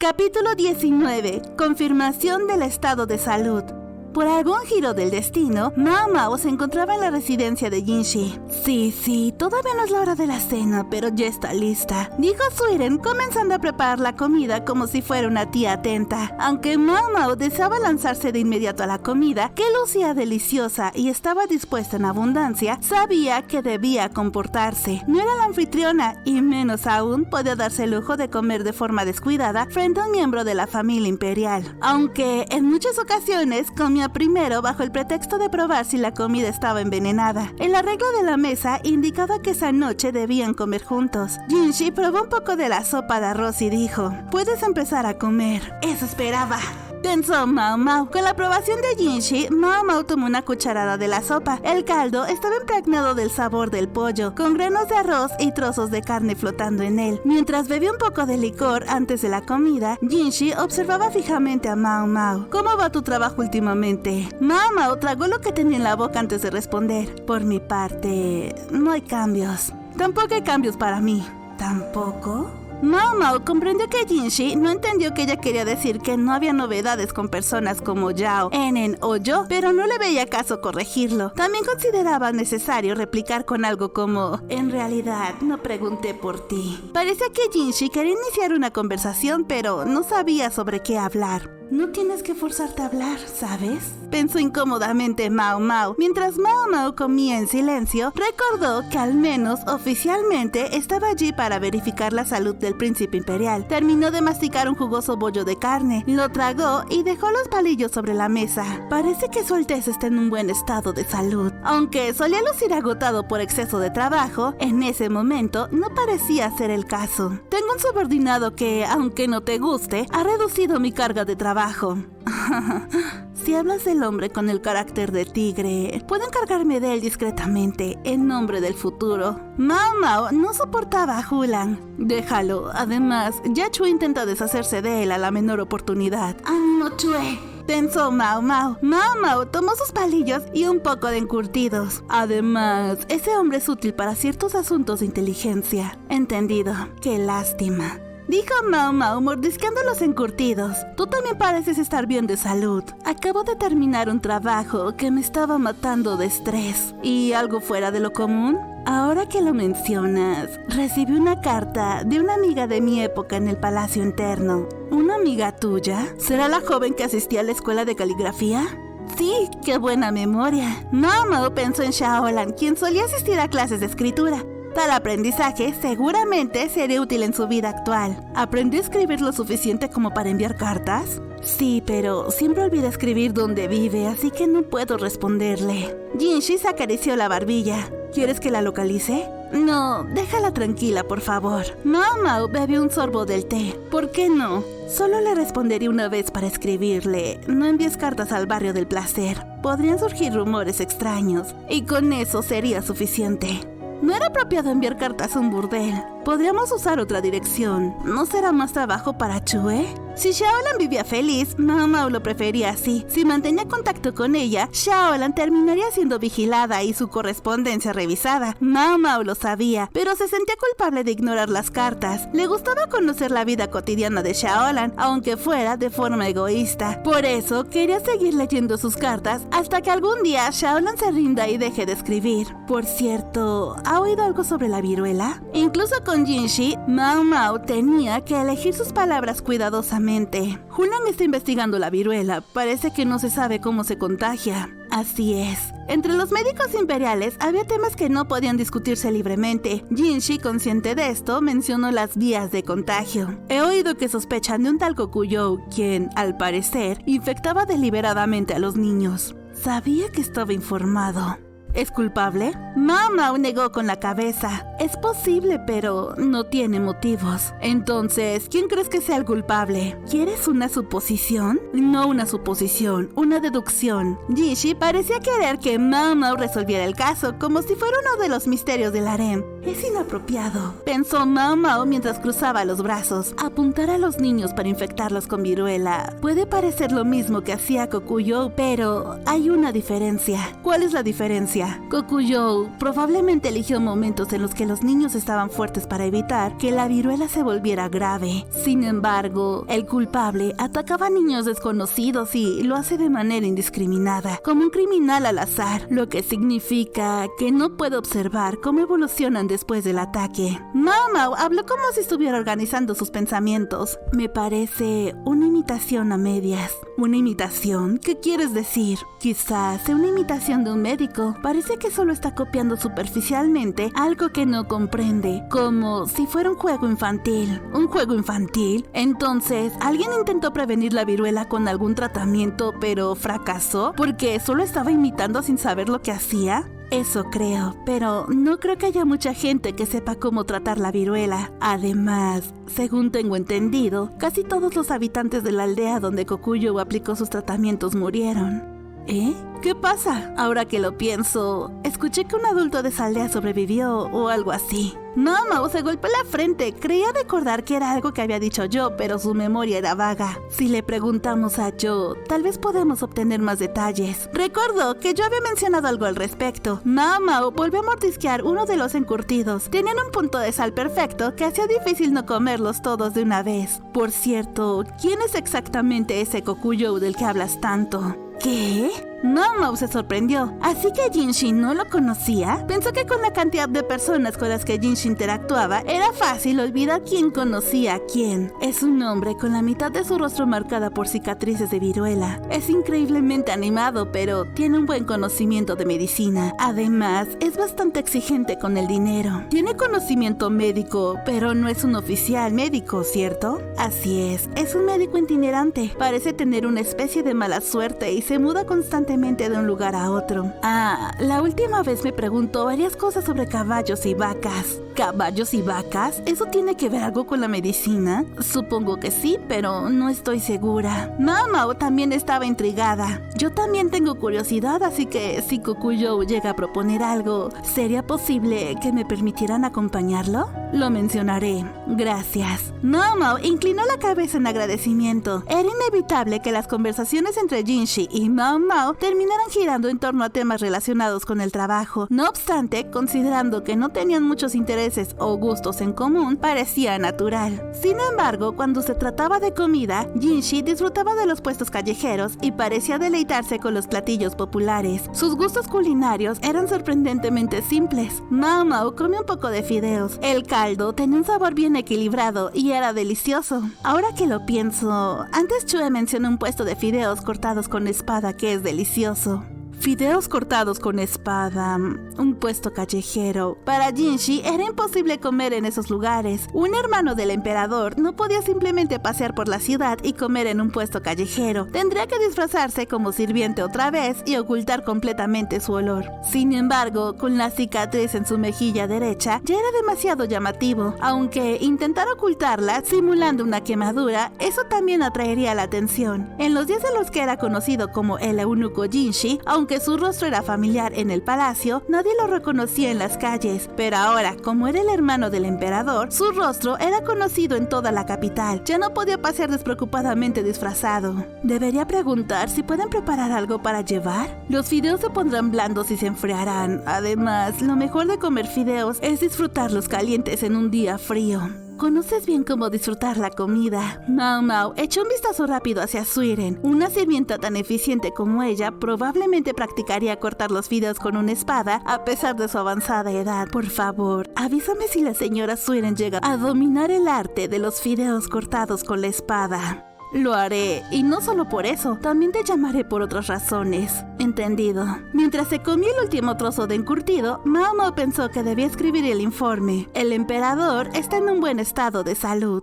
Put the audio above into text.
Capítulo 19. Confirmación del estado de salud. Por algún giro del destino, Mao Mao se encontraba en la residencia de Jinshi. Sí, todavía no es la hora de la cena, pero ya está lista, dijo Suiren, comenzando a preparar la comida como si fuera una tía atenta. Aunque Mao Mao deseaba lanzarse de inmediato a la comida, que lucía deliciosa y estaba dispuesta en abundancia, sabía que debía comportarse. No era la anfitriona, y menos aún podía darse el lujo de comer de forma descuidada frente a un miembro de la familia imperial. Aunque en muchas ocasiones comía primero bajo el pretexto de probar si la comida estaba envenenada. El arreglo de la mesa indicaba que esa noche debían comer juntos. Jinshi probó un poco de la sopa de arroz y dijo: "Puedes empezar a comer". Eso esperaba, pensó Mao Mao. Con la aprobación de Jinshi, Mao Mao tomó una cucharada de la sopa. El caldo estaba impregnado del sabor del pollo, con granos de arroz y trozos de carne flotando en él. Mientras bebía un poco de licor antes de la comida, Jinshi observaba fijamente a Mao Mao. ¿Cómo va tu trabajo últimamente? Mao Mao tragó lo que tenía en la boca antes de responder. Por mi parte, no hay cambios. Tampoco hay cambios para mí. ¿Tampoco? Mao Mao comprendió que Jinshi no entendió que ella quería decir que no había novedades con personas como Yao, Enen o yo, pero no le veía caso corregirlo. También consideraba necesario replicar con algo como: "En realidad, no pregunté por ti". Parecía que Jinshi quería iniciar una conversación, pero no sabía sobre qué hablar. No tienes que forzarte a hablar, ¿sabes?, pensó incómodamente Mao Mao. Mientras Mao Mao comía en silencio, recordó que al menos oficialmente estaba allí para verificar la salud del príncipe imperial. Terminó de masticar un jugoso bollo de carne, lo tragó y dejó los palillos sobre la mesa. Parece que su Alteza está en un buen estado de salud. Aunque solía lucir agotado por exceso de trabajo, en ese momento no parecía ser el caso. Tengo un subordinado que, aunque no te guste, ha reducido mi carga de trabajo. Si hablas del hombre con el carácter de tigre, puedo encargarme de él discretamente, en nombre del futuro. Mao Mao no soportaba a Hulan. Déjalo. Además, ya Chue intenta deshacerse de él a la menor oportunidad. ¡Ánimo, Chue!, pensó Mao Mao. Mao Mao tomó sus palillos y un poco de encurtidos. Además, ese hombre es útil para ciertos asuntos de inteligencia. Entendido. Qué lástima, dijo Mao Mao mordisqueando los encurtidos. Tú también pareces estar bien de salud. Acabo de terminar un trabajo que me estaba matando de estrés. ¿Y algo fuera de lo común? Ahora que lo mencionas, recibí una carta de una amiga de mi época en el Palacio Interno. ¿Una amiga tuya? ¿Será la joven que asistía a la escuela de caligrafía? Sí, qué buena memoria. Mao Mao pensó en Shaolan, quien solía asistir a clases de escritura. Tal aprendizaje seguramente sería útil en su vida actual. ¿Aprendió a escribir lo suficiente como para enviar cartas? Sí, pero siempre olvida escribir donde vive, así que no puedo responderle. Jinshi se acarició la barbilla. ¿Quieres que la localice? No, déjala tranquila, por favor. Mao Mao bebió un sorbo del té. ¿Por qué no? Solo le respondería una vez para escribirle: no envíes cartas al barrio del placer. Podrían surgir rumores extraños, y con eso sería suficiente. No era apropiado enviar cartas a un burdel. Podríamos usar otra dirección. ¿No será más trabajo para Chue? Si Shaolan vivía feliz, Mao Mao lo prefería así. Si mantenía contacto con ella, Shaolan terminaría siendo vigilada y su correspondencia revisada. Mao Mao lo sabía, pero se sentía culpable de ignorar las cartas. Le gustaba conocer la vida cotidiana de Shaolan, aunque fuera de forma egoísta. Por eso quería seguir leyendo sus cartas hasta que algún día Shaolan se rinda y deje de escribir. Por cierto, ¿ha oído algo sobre la viruela? Incluso con Jinshi, Mao Mao tenía que elegir sus palabras cuidadosamente. Hulan está investigando la viruela. Parece que no se sabe cómo se contagia. Así es. Entre los médicos imperiales había temas que no podían discutirse libremente. Jinshi, consciente de esto, mencionó las vías de contagio. He oído que sospechan de un tal Kokuyou, quien, al parecer, infectaba deliberadamente a los niños. Sabía que estaba informado. ¿Es culpable? Mao Mao negó con la cabeza. Es posible, pero no tiene motivos. Entonces, ¿quién crees que sea el culpable? ¿Quieres una suposición? No una suposición, una deducción. Jinshi parecía querer que Mao Mao resolviera el caso, como si fuera uno de los misterios del harem. Es inapropiado, pensó Mao Mao mientras cruzaba los brazos. Apuntar a los niños para infectarlos con viruela puede parecer lo mismo que hacía Kokuyou, pero hay una diferencia. ¿Cuál es la diferencia? Kokuyou probablemente eligió momentos en los que los los niños estaban fuertes para evitar que la viruela se volviera grave. Sin embargo, el culpable atacaba a niños desconocidos y lo hace de manera indiscriminada, como un criminal al azar, lo que significa que no puede observar cómo evolucionan después del ataque. Mao Mao habló como si estuviera organizando sus pensamientos. Me parece una imitación a medias. ¿Una imitación? ¿Qué quieres decir? Quizás sea una imitación de un médico. Parece que solo está copiando superficialmente algo que no comprende, como si fuera un juego infantil. ¿Un juego infantil? Entonces, ¿alguien intentó prevenir la viruela con algún tratamiento, pero fracasó? ¿Porque solo estaba imitando sin saber lo que hacía? Eso creo, pero no creo que haya mucha gente que sepa cómo tratar la viruela. Además, según tengo entendido, casi todos los habitantes de la aldea donde Kokuyo aplicó sus tratamientos murieron. ¿Eh? ¿Qué pasa? Ahora que lo pienso, escuché que un adulto de esa aldea sobrevivió o algo así. Mao Mao se golpeó la frente. Creía recordar que era algo que había dicho yo, pero su memoria era vaga. Si le preguntamos a Yo, tal vez podemos obtener más detalles. Recuerdo que yo había mencionado algo al respecto. Mao Mao volvió a mordisquear uno de los encurtidos. Tenían un punto de sal perfecto que hacía difícil no comerlos todos de una vez. Por cierto, ¿quién es exactamente ese Kokuyo del que hablas tanto? ¿Qué? Mao Mao se sorprendió. ¿Así que Jinshi no lo conocía? Pensó que con la cantidad de personas con las que Jinshi interactuaba, era fácil olvidar quién conocía a quién. Es un hombre con la mitad de su rostro marcada por cicatrices de viruela. Es increíblemente animado, pero tiene un buen conocimiento de medicina. Además, es bastante exigente con el dinero. Tiene conocimiento médico, pero no es un oficial médico, ¿cierto? Así es un médico itinerante. Parece tener una especie de mala suerte y se muda constantemente de un lugar a otro. La última vez me preguntó varias cosas sobre caballos y vacas. ¿Caballos y vacas? ¿Eso tiene que ver algo con la medicina? Supongo que sí, pero no estoy segura. Mao Mao también estaba intrigada. Yo también tengo curiosidad, así que si Kokuyo llega a proponer algo, ¿sería posible que me permitieran acompañarlo? Lo mencionaré. Gracias. Mao Mao inclinó la cabeza en agradecimiento. Era inevitable que las conversaciones entre Jinshi y Mao Mao terminaran girando en torno a temas relacionados con el trabajo. No obstante, considerando que no tenían muchos intereses o gustos en común, parecía natural. Sin embargo, cuando se trataba de comida, Jinshi disfrutaba de los puestos callejeros y parecía deleitarse con los platillos populares. Sus gustos culinarios eran sorprendentemente simples. Mao Mao comió un poco de fideos. El caldo tenía un sabor bien equilibrado y era delicioso. Ahora que lo pienso, antes Chue mencionó un puesto de fideos cortados con espada que es delicioso. Fideos cortados con espada, un puesto callejero. Para Jinshi era imposible comer en esos lugares. Un hermano del emperador no podía simplemente pasear por la ciudad y comer en un puesto callejero. Tendría que disfrazarse como sirviente otra vez y ocultar completamente su olor. Sin embargo, con la cicatriz en su mejilla derecha, ya era demasiado llamativo. Aunque intentar ocultarla simulando una quemadura, eso también atraería la atención. En los días en los que era conocido como el eunuco Jinshi, aunque su rostro era familiar en el palacio, nadie lo reconocía en las calles, pero ahora, como era el hermano del emperador, su rostro era conocido en toda la capital. Ya no podía pasear despreocupadamente disfrazado. Debería preguntar si pueden preparar algo para llevar. Los fideos se pondrán blandos y se enfriarán. Además, lo mejor de comer fideos es disfrutarlos calientes en un día frío. Conoces bien cómo disfrutar la comida. Mao Mao echó un vistazo rápido hacia Suiren. Una sirvienta tan eficiente como ella probablemente practicaría cortar los fideos con una espada a pesar de su avanzada edad. Por favor, avísame si la señora Suiren llega a dominar el arte de los fideos cortados con la espada. Lo haré, y no solo por eso, también te llamaré por otras razones. Entendido. Mientras se comía el último trozo de encurtido, Mao Mao pensó que debía escribir el informe. El emperador está en un buen estado de salud.